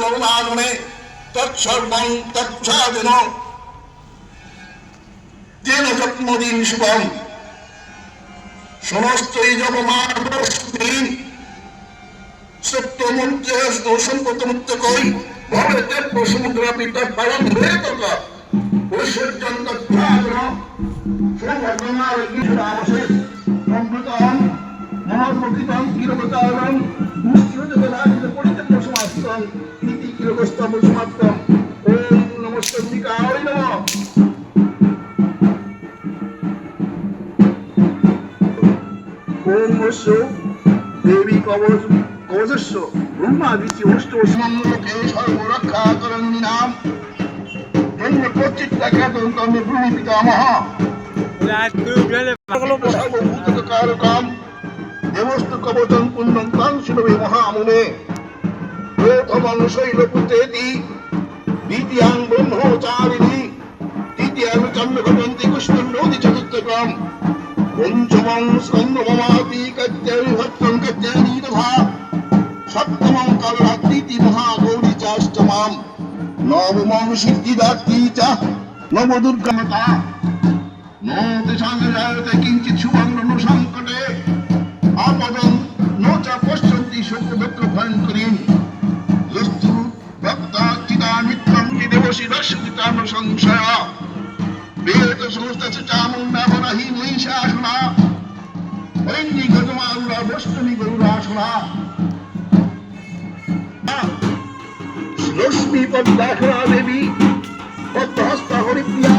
ভগবানে তৎসর্বং তৎসাধন তেন জন্মদিন শুভম। সমস্ত এই জগমাদিন সত্যমন্ত্রে সম্পদমুক্ত কই ভবে দেব সমুদ্র পিতা পালন হয়ে তথা পুরুষোত্তম তৎসাধন সমর্থনার গীতাবশেষ সম্প্রতম মহাপ্রকৃতম কিরবতারম মুষ্টিরজগদাদিত পরিতম সমাস্তম ইতি কিরবস্তম সমাপ্তম। ওম নমস্তেকায় নমঃ। ওম অস্য দেবী কবচস্য ব্রহ্মাদিতি অষ্টমলোকে সর্বরক্ষাকরণী নাম জন্ম প্রচিত্তাখ্যাতং তন্মে ব্রহ্ম পিতামহ কারকাম দেবস্তু কবচং পুণ্যং তাং শুনবে মহামুনে। প্রথমং শৈলপুত্রেতি দ্বিতীয়াং ব্রহ্মচারিণী তৃতীয়াং চন্দ্রঘটন্তি কুষ্মণ্ডোতি চতুর্থকম পঞ্চমং স্কন্দমমাতি কত্যাবিভক্তং কত্যানি তথা সপ্তমং কালরাত্রিতি মহাগৌরী চাষ্টমাম নবমং সিদ্ধিদাত্রী চ নবদুর্গমতা ন তেষাং জায়তে কিঞ্চিৎ শুভং ন সংকটে আপদং ন চ পশ্যন্তি শোক দুঃখ ভয়ঙ্করীম যস্তু ভক্তা চিদামিত্রং দেবসি দর্শিতান সংশয়া বেদ সংস্থা চামুণ্ডাবরাহি মহিষাসনা ঐন্নি গজমারুরা বৈষ্ণবী গরুরাসনা লক্ষ্মী পদ্মাসনা দেবী পদ্মহস্তা হরিপ্রিয়া